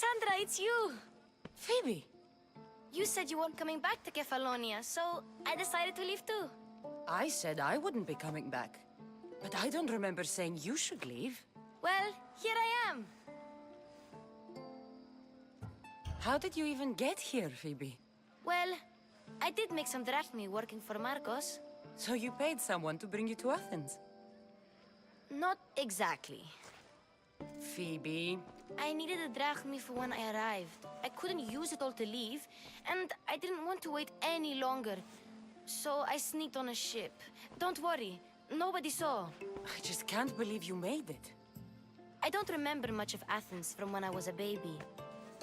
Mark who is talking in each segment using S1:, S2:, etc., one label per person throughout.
S1: Cassandra, it's you!
S2: Phoebe!
S1: You said you weren't coming back to Kefalonia, so I decided to leave too.
S2: I said I wouldn't be coming back. But I don't remember saying you should leave.
S1: Well, here I am.
S2: How did you even get here, Phoebe?
S1: Well, I did make some drachmi working for Marcos.
S2: So you paid someone to bring you to Athens?
S1: Not exactly.
S2: Phoebe...
S1: I needed a drachmi for when I arrived. I couldn't use it all to leave, and I didn't want to wait any longer. So I sneaked on a ship. Don't worry, nobody saw.
S2: I just can't believe you made it.
S1: I don't remember much of Athens from when I was a baby.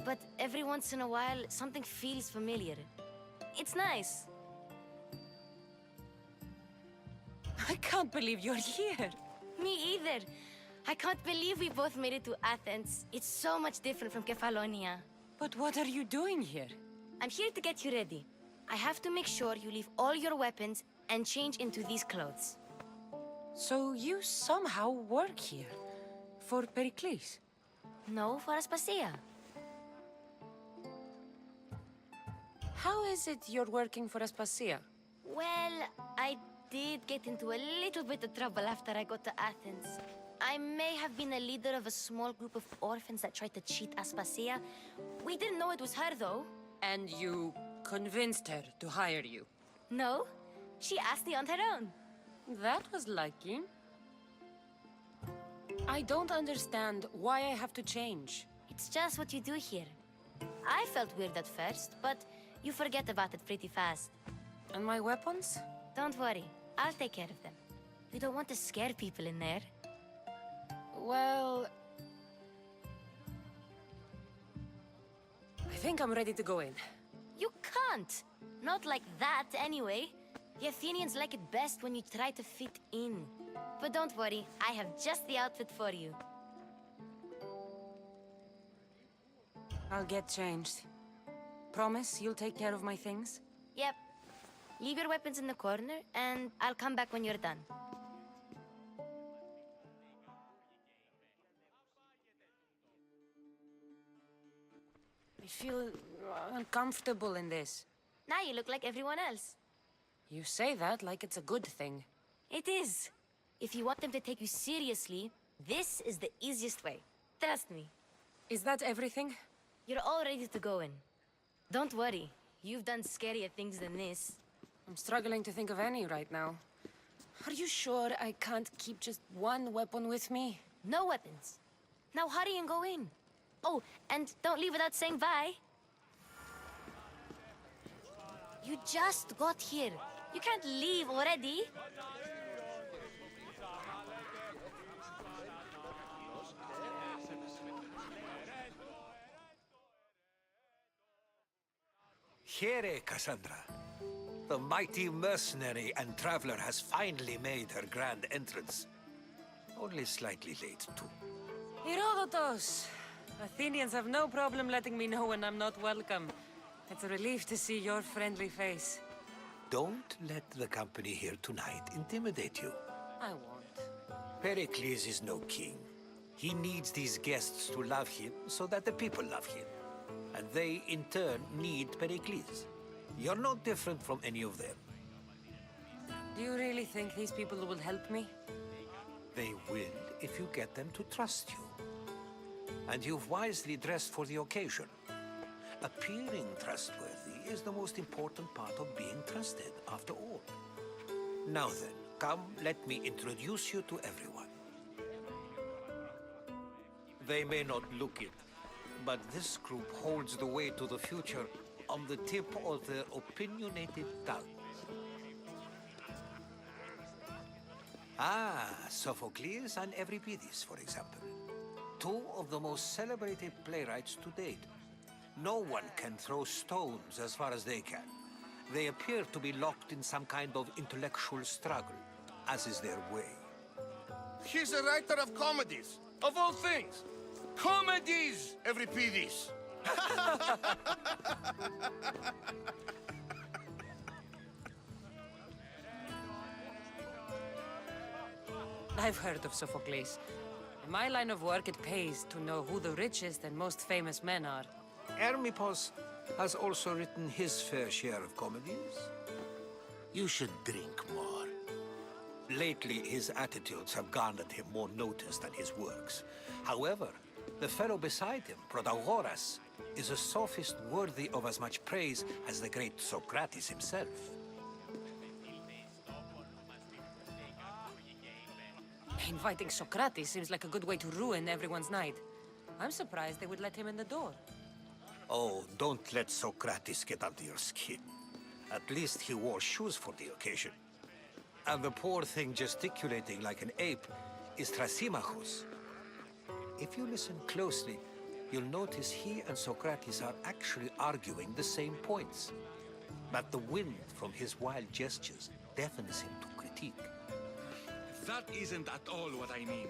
S1: But every once in a while, something feels familiar. It's nice.
S2: I can't believe you're here.
S1: Me either. I can't believe we both made it to Athens. It's so much different from Kefalonia.
S2: But what are you doing here?
S1: I'm here to get you ready. I have to make sure you leave all your weapons and change into these clothes.
S2: So you somehow work here? For Pericles?
S1: No, for Aspasia.
S2: How is it you're working for Aspasia?
S1: Well, I did get into a little bit of trouble after I got to Athens. I may have been a leader of a small group of orphans that tried to cheat Aspasia. We didn't know it was her, though.
S2: And you convinced her to hire you?
S1: No, she asked me on her own.
S2: That was lucky. I don't understand why I have to change.
S1: It's just what you do here. I felt weird at first, but you forget about it pretty fast.
S2: And my weapons?
S1: Don't worry, I'll take care of them. We don't want to scare people in there.
S2: Well... I think I'm ready to go in.
S1: You can't! Not like that, anyway. The Athenians like it best when you try to fit in. But don't worry, I have just the outfit for you.
S2: I'll get changed. Promise you'll take care of my things?
S1: Yep. Leave your weapons in the corner, and I'll come back when you're done.
S2: I feel uncomfortable in this.
S1: Now you look like everyone else.
S2: You say that like it's a good thing.
S1: It is. If you want them to take you seriously, this is the easiest way. Trust me.
S2: Is that everything?
S1: You're all ready to go in. Don't worry. You've done scarier things than this.
S2: I'm struggling to think of any right now. Are you sure I can't keep just one weapon with me?
S1: No weapons. Now hurry and go in. Oh, and don't leave without saying bye. You just got here. You can't leave already.
S3: Here, Cassandra. The mighty mercenary and traveler has finally made her grand entrance. Only slightly late, too.
S2: Herodotus! Athenians have no problem letting me know when I'm not welcome. It's a relief to see your friendly face.
S3: Don't let the company here tonight intimidate you.
S2: I won't.
S3: Pericles is no king. He needs these guests to love him so that the people love him. And they, in turn, need Pericles. You're no different from any of them.
S2: Do you really think these people will help me?
S3: They will if you get them to trust you. And you've wisely dressed for the occasion. Appearing trustworthy is the most important part of being trusted, after all. Now then, come, let me introduce you to everyone. They may not look it, but this group holds the way to the future on the tip of their opinionated tongues. Ah, Sophocles and Euripides, for example. Two of the most celebrated playwrights to date. No one can throw stones as far as they can. They appear to be locked in some kind of intellectual struggle, as is their way.
S4: He's a writer of comedies, of all things. Comedies, Euripides.
S2: I've heard of Sophocles. In my line of work, it pays to know who the richest and most famous men are.
S3: Hermipos has also written his fair share of comedies.
S5: You should drink more.
S3: Lately, his attitudes have garnered him more notice than his works. However, the fellow beside him, Protagoras, is a sophist worthy of as much praise as the great Socrates himself.
S2: Inviting Socrates seems like a good way to ruin everyone's night. I'm surprised they would let him in the door.
S3: Oh, don't let Socrates get under your skin. At least he wore shoes for the occasion. And the poor thing gesticulating like an ape is Thrasymachus. If you listen closely, you'll notice he and Socrates are actually arguing the same points. But the wind from his wild gestures deafens him to critique.
S6: That isn't at all what I mean.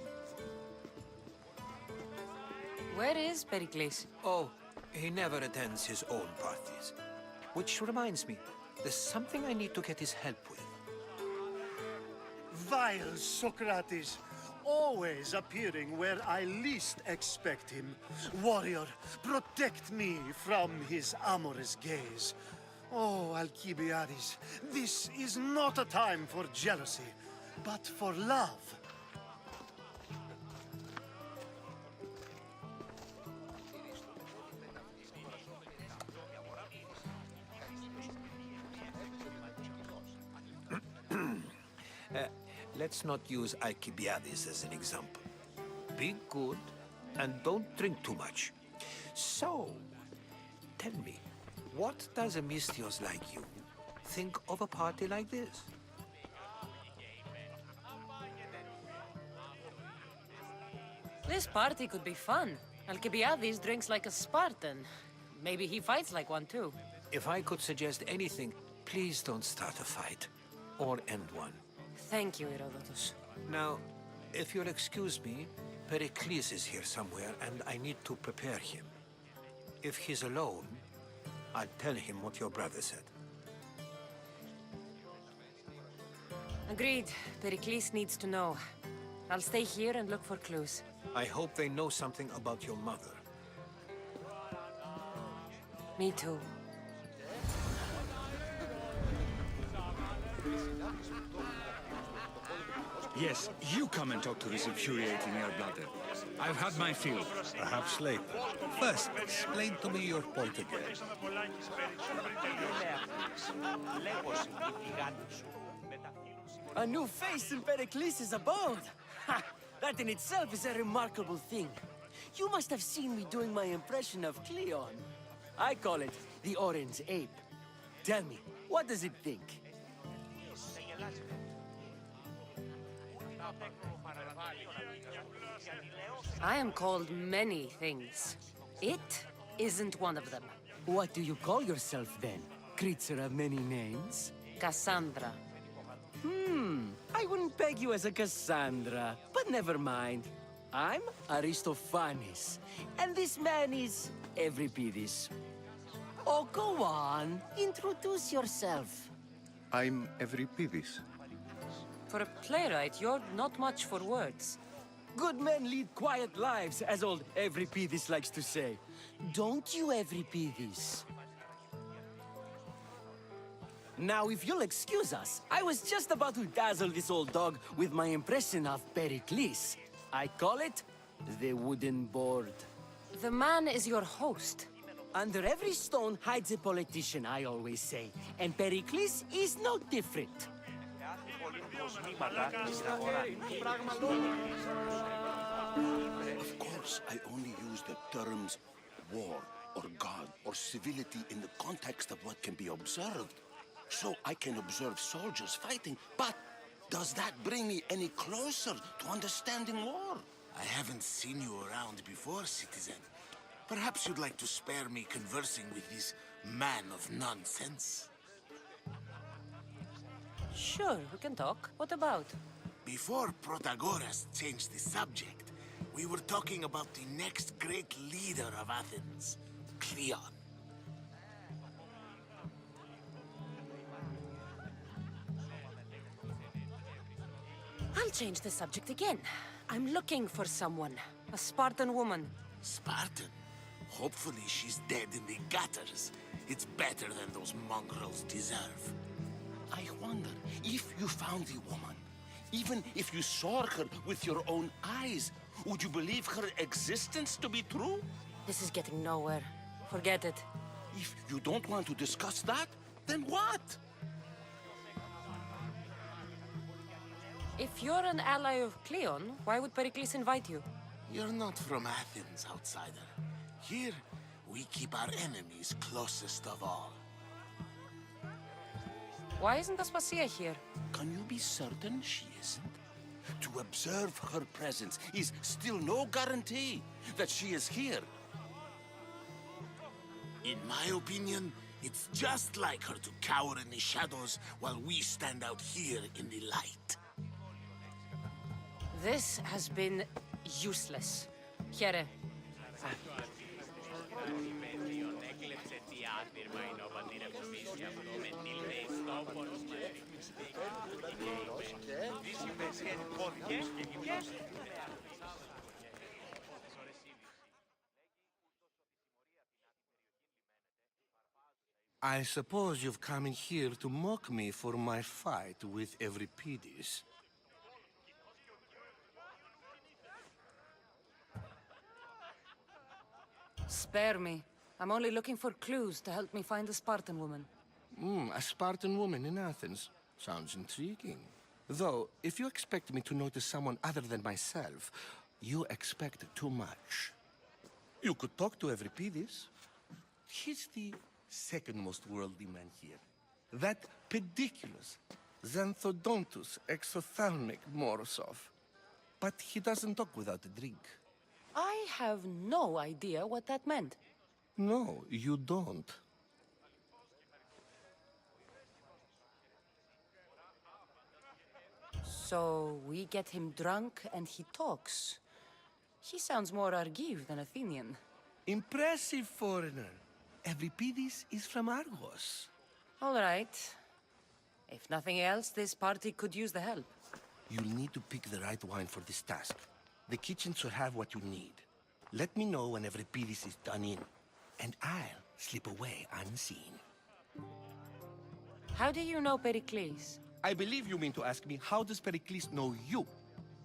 S2: Where is Pericles?
S3: Oh, he never attends his own parties. Which reminds me, there's something I need to get his help with.
S7: Vile Socrates, always appearing where I least expect him. Warrior, protect me from his amorous gaze. Oh, Alcibiades, this is not a time for jealousy, but for love.
S3: Let's not use Alcibiades as an example. Be good and don't drink too much. So, tell me, what does a Mystios like you think of a party like this?
S2: This party could be fun. Alcibiades drinks like a Spartan. Maybe he fights like one too.
S3: If I could suggest anything, please don't start a fight. Or end one.
S2: Thank you, Herodotus.
S3: Now, if you'll excuse me, Pericles is here somewhere and I need to prepare him. If he's alone, I'll tell him what your brother said.
S2: Agreed. Pericles needs to know. I'll stay here and look for clues.
S3: I hope they know something about your mother.
S2: Me too.
S6: Yes, you come and talk to this infuriating airbladder. I've had my fill.
S8: Perhaps later. First, explain to me your point again.
S9: A new face in Pericles' abode! Ha! That in itself is a remarkable thing. You must have seen me doing my impression of Cleon. I call it the Orange Ape. Tell me, what does it think?
S2: I am called many things. It isn't one of them.
S9: What do you call yourself then? Creature of many names?
S2: Cassandra.
S9: I wouldn't peg you as a Cassandra, but never mind. I'm Aristophanes, and this man is Euripides. Oh, go on. Introduce yourself.
S8: I'm Euripides.
S2: For a playwright, you're not much for words.
S9: Good men lead quiet lives, as old Euripides likes to say. Don't you, Euripides? Now, if you'll excuse us, I was just about to dazzle this old dog with my impression of Pericles. I call it the wooden board.
S2: The man is your host.
S9: Under every stone hides a politician, I always say. And Pericles is no different.
S5: Of course, I only use the terms war or God or civility in the context of what can be observed. So I can observe soldiers fighting, but does that bring me any closer to understanding war?
S10: I haven't seen you around before, citizen. Perhaps you'd like to spare me conversing with this man of nonsense?
S2: Sure, we can talk. What about?
S10: Before Protagoras changed the subject, we were talking about the next great leader of Athens, Cleon.
S2: I'll change the subject again. I'm looking for someone. A Spartan woman.
S10: Spartan? Hopefully she's dead in the gutters. It's better than those mongrels deserve.
S5: I wonder if you found the woman, even if you saw her with your own eyes, would you believe her existence to be true?
S2: This is getting nowhere. Forget it.
S5: If you don't want to discuss that, then what?
S2: If you're an ally of Cleon, why would Pericles invite you?
S10: You're not from Athens, outsider. Here, we keep our enemies closest of all.
S2: Why isn't Aspasia here?
S5: Can you be certain she isn't? To observe her presence is still no guarantee that she is here.
S10: In my opinion, it's just like her to cower in the shadows while we stand out here in the light.
S2: This has been useless. Here.
S4: I suppose you've come in here to mock me for my fight with Euripides.
S2: Spare me. I'm only looking for clues to help me find the Spartan woman.
S4: A Spartan woman in Athens. Sounds intriguing. Though, if you expect me to notice someone other than myself, you expect too much. You could talk to Euripides. He's the second most worldly man here. That pediculous, xanthodontus exophthalmic Morosov. But he doesn't talk without a drink.
S2: I have no idea what that meant.
S4: No, you don't.
S2: So we get him drunk and he talks. He sounds more Argive than Athenian.
S4: Impressive foreigner. Euripides is from Argos.
S2: All right. If nothing else, this party could use the help.
S4: You'll need to pick the right wine for this task. The kitchen should have what you need. Let me know when Euripides is done in, and I'll slip away unseen.
S2: How do you know Pericles?
S4: I believe you mean to ask me, how does Pericles know you?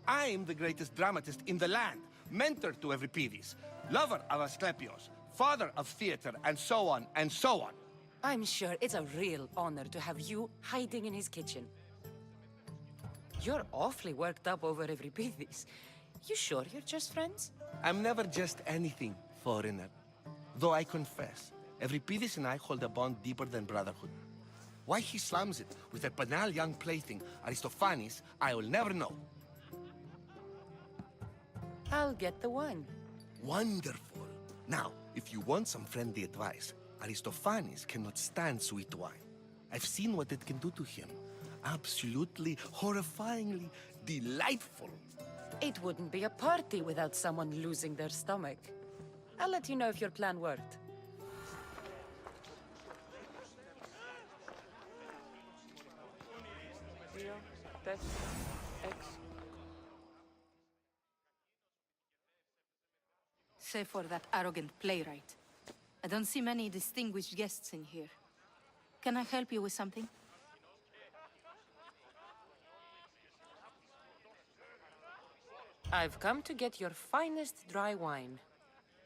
S4: I am the greatest dramatist in the land, mentor to Euripides, lover of Asclepios, father of theater, and so on, and so on.
S2: I'm sure it's a real honor to have you hiding in his kitchen. You're awfully worked up over Euripides. You sure you're just friends?
S4: I'm never just anything, foreigner. Though I confess, Euripides and I hold a bond deeper than brotherhood. Why he slams it with a banal young plaything, Aristophanes, I will never know.
S2: I'll get the wine.
S4: Wonderful. Now, if you want some friendly advice, Aristophanes cannot stand sweet wine. I've seen what it can do to him. Absolutely, horrifyingly delightful.
S2: It wouldn't be a party without someone losing their stomach. I'll let you know if your plan worked.
S11: Save for that arrogant playwright. I don't see many distinguished guests in here. Can I help you with something?
S2: I've come to get your finest dry wine.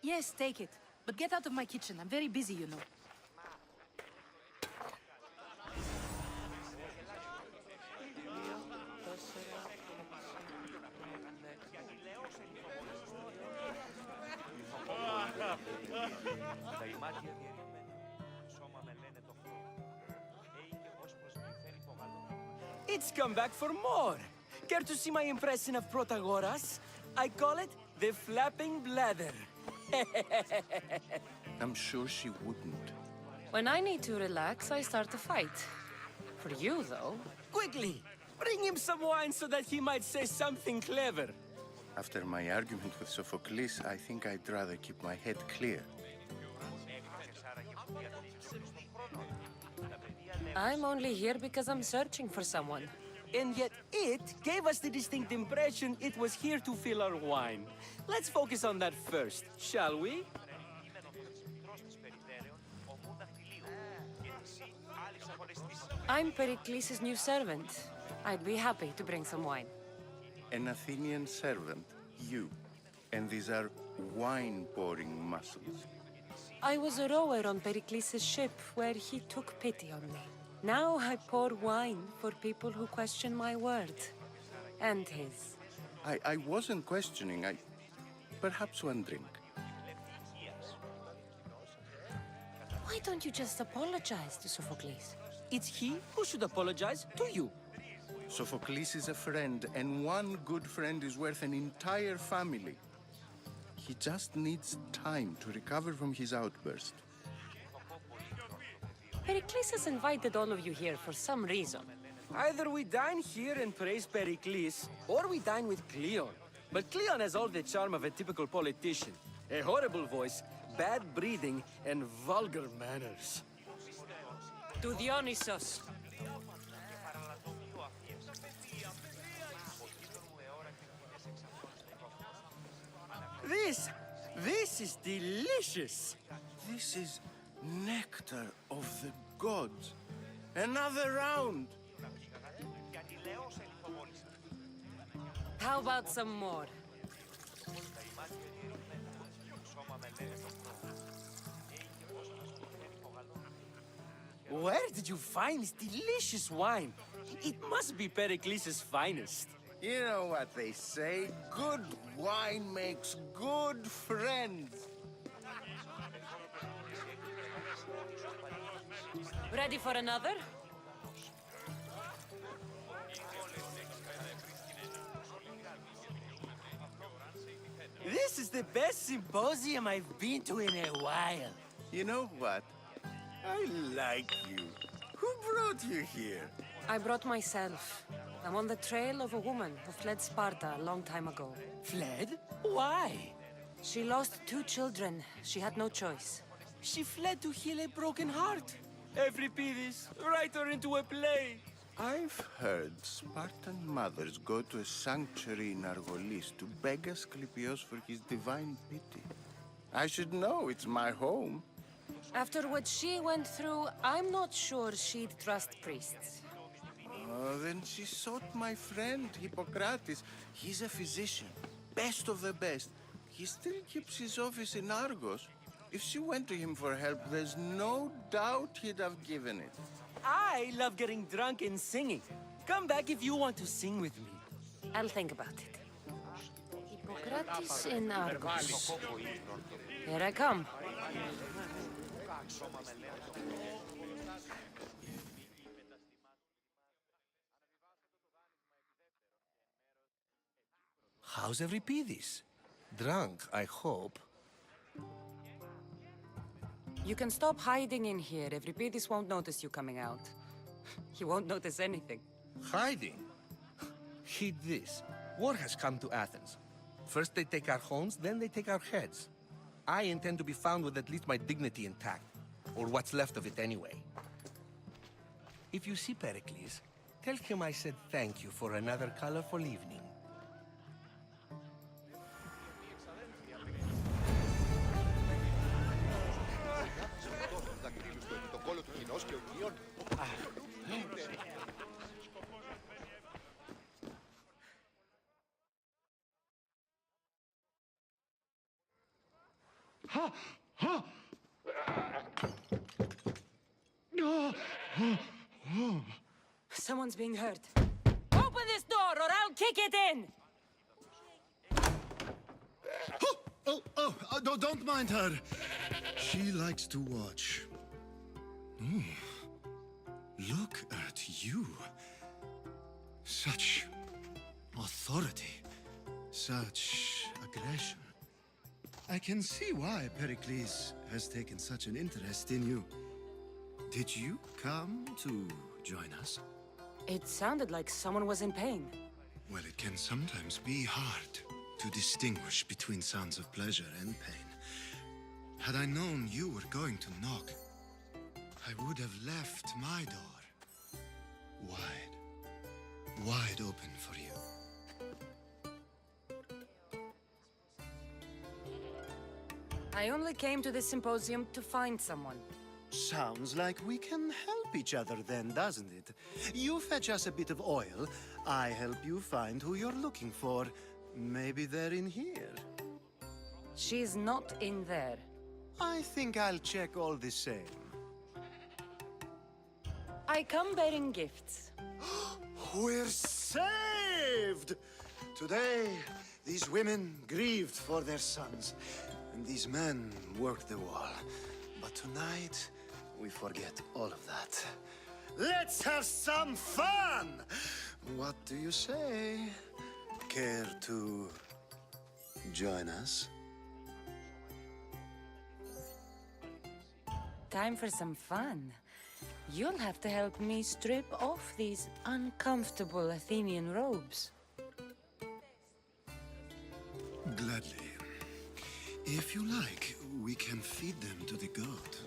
S11: Yes, take it. But get out of my kitchen. I'm very busy, you know.
S9: It's come back for more. Care to see my impression of Protagoras? I call it the flapping bladder.
S5: I'm sure she wouldn't.
S2: When I need to relax, I start a fight. For you, though.
S9: Quickly, bring him some wine so that he might say something clever.
S12: After my argument with Sophocles, I think I'd rather keep my head clear.
S2: I'm only here because I'm searching for someone.
S9: And yet it gave us the distinct impression it was here to fill our wine. Let's focus on that first, shall we?
S2: I'm Pericles' new servant. I'd be happy to bring some wine.
S12: An Athenian servant, you. And these are wine-pouring muscles.
S2: I was a rower on Pericles' ship where he took pity on me. Now I pour wine for people who question my word. And his.
S12: I wasn't questioning. Perhaps one drink.
S2: Why don't you just apologize to Sophocles?
S9: It's he who should apologize to you.
S12: Sophocles is a friend, and one good friend is worth an entire family. He just needs time to recover from his outburst.
S2: Pericles has invited all of you here for some reason.
S9: Either we dine here and praise Pericles, or we dine with Cleon. But Cleon has all the charm of a typical politician. A horrible voice, bad breeding, and vulgar manners.
S2: To Dionysos.
S9: This is delicious.
S12: This is nectar of the gods. Another round.
S2: How about some more?
S9: Where did you find this delicious wine? It must be Pericles' finest.
S12: You know what they say, good wine makes good friends.
S2: Ready for another?
S9: This is the best symposium I've been to in a while.
S12: You know what? I like you. Who brought you here?
S2: I brought myself. I'm on the trail of a woman who fled Sparta a long time ago.
S9: Fled? Why?
S2: She lost 2 children. She had no choice.
S9: She fled to heal a broken heart. Euripides, write her into a play.
S12: I've heard Spartan mothers go to a sanctuary in Argolis to beg Asclepios for his divine pity. I should know, it's my home.
S2: After what she went through, I'm not sure she'd trust priests.
S12: Oh, then she sought my friend, Hippocrates. He's a physician, best of the best. He still keeps his office in Argos. If she went to him for help, there's no doubt he'd have given it.
S9: I love getting drunk and singing. Come back if you want to sing with me.
S2: I'll think about it. Hippocrates in Argos. Here I come.
S4: How's Euripides? Drunk, I hope.
S2: You can stop hiding in here. Euripides won't notice you coming out. He won't notice anything.
S4: Hiding? Heed this. War has come to Athens. First they take our homes, then they take our heads. I intend to be found with at least my dignity intact. Or what's left of it anyway. If you see Pericles, tell him I said thank you for another colorful evening.
S2: Someone's being hurt. Open this door or I'll kick it in!
S7: Don't mind her. She likes to watch. Look at you. Such authority. Such aggression. I can see why Pericles has taken such an interest in you. Did you come to join us?
S2: It sounded like someone was in pain.
S7: Well, it can sometimes be hard to distinguish between sounds of pleasure and pain. Had I known you were going to knock, I would have left my door wide.
S13: wide open for you.
S2: I only came to this symposium to find someone.
S7: Sounds like we can help each other then, doesn't it? You fetch us a bit of oil, I help you find who you're looking for. Maybe they're in here.
S2: She's not in there.
S7: I think I'll check all the same.
S2: I come bearing gifts.
S7: We're saved! Today, these women grieved for their sons, and these men worked the wall. But tonight, we forget all of that. Let's have some fun! What do you say? Care to join us?
S2: Time for some fun. You'll have to help me strip off these uncomfortable Athenian robes.
S13: Gladly. If you like, we can feed them to the goat.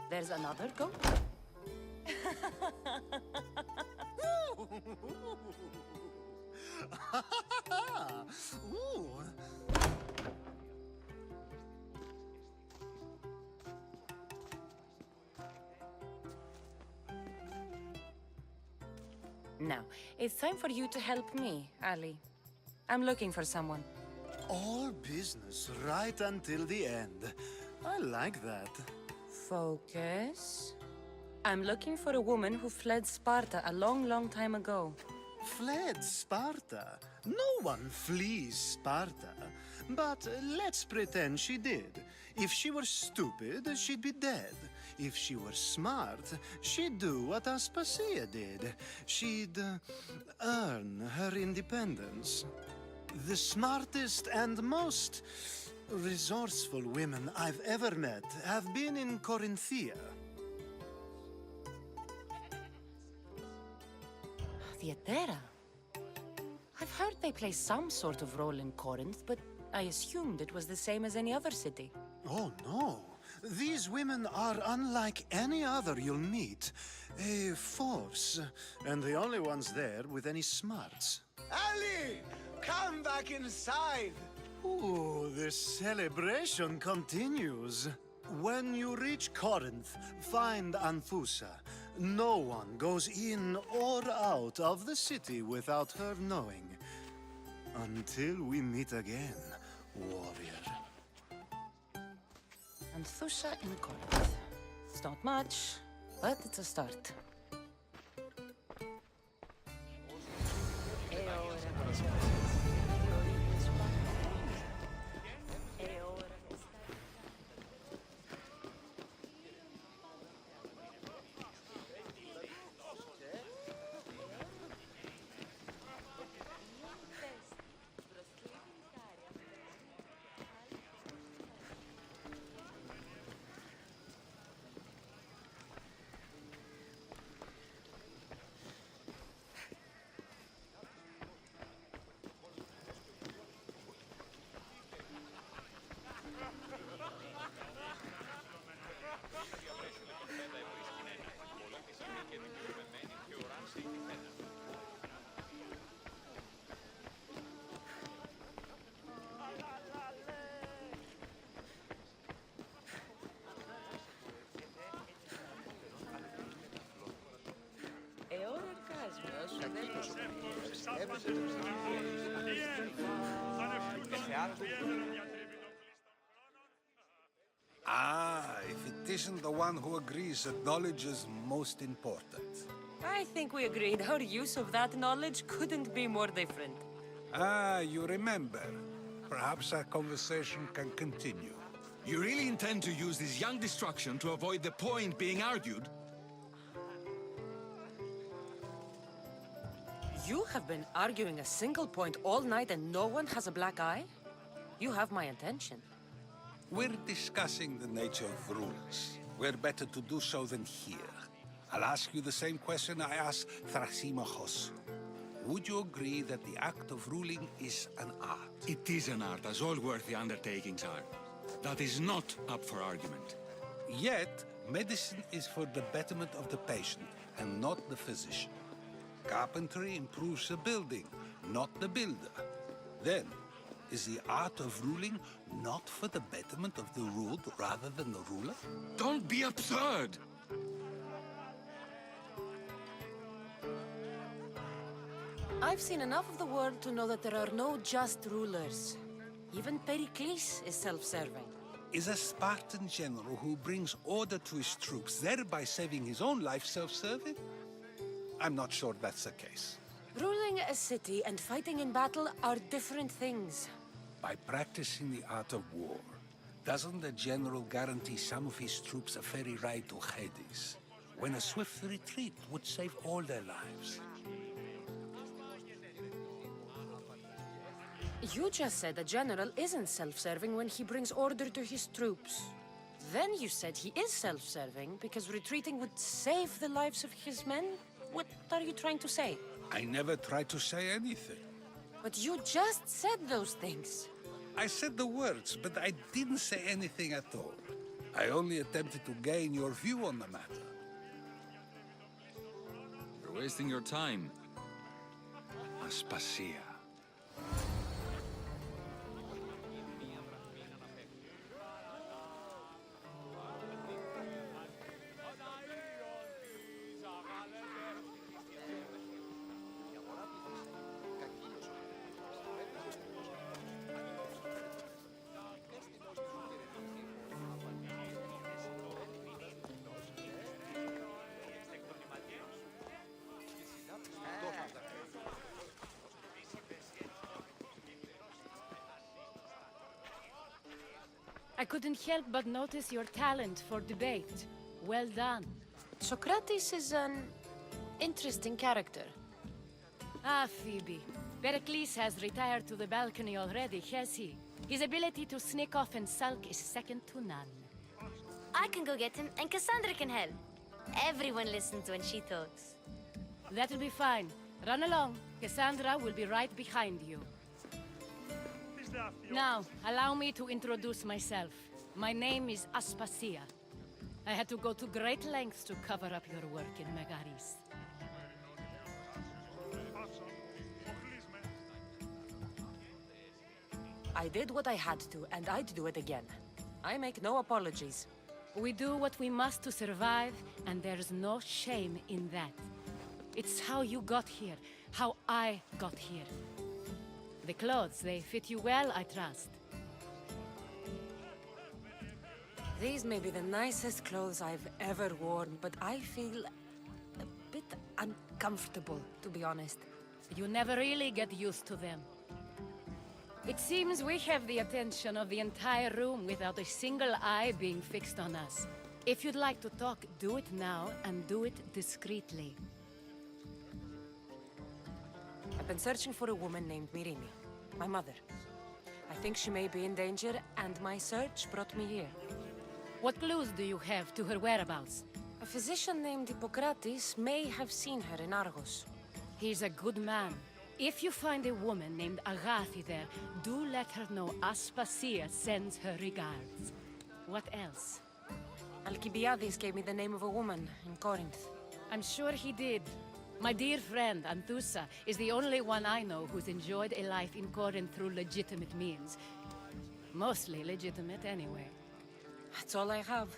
S2: There's another goat?
S7: Ooh.
S2: Now, it's time for you to help me, Ali. I'm looking for someone.
S7: All business right until the end. I like that.
S2: Focus. I'm looking for a woman who fled Sparta a long, long time ago.
S7: Fled Sparta? No one flees Sparta. But let's pretend she did. If she were stupid, she'd be dead. If she were smart, she'd do what Aspasia did. She'd earn her independence. The smartest and most resourceful women I've ever met have been in Corinthia.
S2: Theatera? I've heard they play some sort of role in Corinth, but I assumed it was the same as any other city.
S7: Oh, no. These women are unlike any other you'll meet. A force, and the only ones there with any smarts.
S9: Ali! Come back inside!
S7: Ooh, the celebration continues. When you reach Corinth, find Anthusa. No one goes in or out of the city without her knowing. Until we meet again, warrior.
S2: Anthusa in Corinth. It's not much, but it's a start.
S8: Ah, if it isn't the one who agrees that knowledge is most important.
S2: I think we agreed our use of that knowledge couldn't be more different.
S8: Ah, you remember. Perhaps our conversation can continue.
S6: You really intend to use this young destruction to avoid the point being argued?
S2: You have been arguing a single point all night and no one has a black eye? You have my attention.
S8: We're discussing the nature of rules. Where better to do so than here? I'll ask you the same question I asked Thrasymachos. Would you agree that the act of ruling is an art?
S6: It is an art, as all worthy undertakings are. That is not up for argument.
S8: Yet, medicine is for the betterment of the patient and not the physician. Carpentry improves the building, not the builder. Then, is the art of ruling not for the betterment of the ruled rather than the ruler?
S6: Don't be absurd!
S2: I've seen enough of the world to know that there are no just rulers. Even Pericles is self-serving.
S8: Is a Spartan general who brings order to his troops, thereby saving his own life, self-serving? I'm not sure that's the case.
S2: Ruling a city and fighting in battle are different things.
S8: By practicing the art of war, doesn't the general guarantee some of his troops a ferry ride to Hades, when a swift retreat would save all their lives?
S2: You just said a general isn't self-serving when he brings order to his troops. Then you said he is self-serving because retreating would save the lives of his men? What are you trying to say?
S8: I never tried to say anything.
S2: But you just said those things.
S8: I said the words, but I didn't say anything at all. I only attempted to gain your view on the matter.
S6: You're wasting your time.
S8: Aspasia.
S14: I couldn't help but notice your talent for debate. Well done.
S2: Socrates is an interesting character.
S14: Ah, Phoebe. Pericles has retired to the balcony already, has he? His ability to sneak off and sulk is second to none.
S1: I can go get him, and Cassandra can help. Everyone listens when she talks.
S14: That'll be fine. Run along. Cassandra will be right behind you. Now, allow me to introduce myself. My name is Aspasia. I had to go to great lengths to cover up your work in Megaris.
S2: I did what I had to, and I'd do it again. I make no apologies.
S14: We do what we must to survive, and there's no shame in that. It's how you got here, how I got here. The clothes, they fit you well, I trust.
S2: These may be the nicest clothes I've ever worn, but I feel a bit uncomfortable, to be honest.
S14: You never really get used to them. It seems we have the attention of the entire room without a single eye being fixed on us. If you'd like to talk, do it now, and do it discreetly.
S2: I've been searching for a woman named Myrine, my mother. I think she may be in danger, and my search brought me here.
S14: What clues do you have to her whereabouts?
S2: A physician named Hippocrates may have seen her in Argos.
S14: He's a good man. If you find a woman named Agathi there, do let her know Aspasia sends her regards. What else?
S2: Alcibiades gave me the name of a woman in Corinth.
S14: I'm sure he did. My dear friend, Anthusa, is the only one I know who's enjoyed a life in Corinth through legitimate means. Mostly legitimate, anyway.
S2: That's all I have.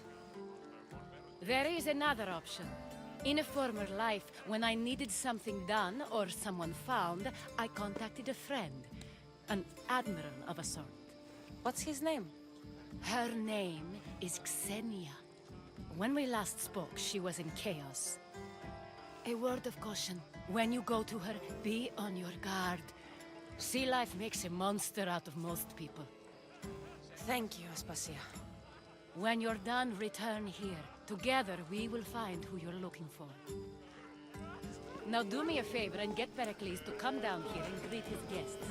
S14: There is another option. In a former life, when I needed something done or someone found, I contacted a friend. An admiral of a sort.
S2: What's his name?
S14: Her name is Xenia. When we last spoke, she was in chaos. A word of caution. When you go to her, be on your guard. Sea life makes a monster out of most people.
S2: Thank you, Aspasia.
S14: When you're done, return here. Together, we will find who you're looking for. Now do me a favor and get Pericles to come down here and greet his guests.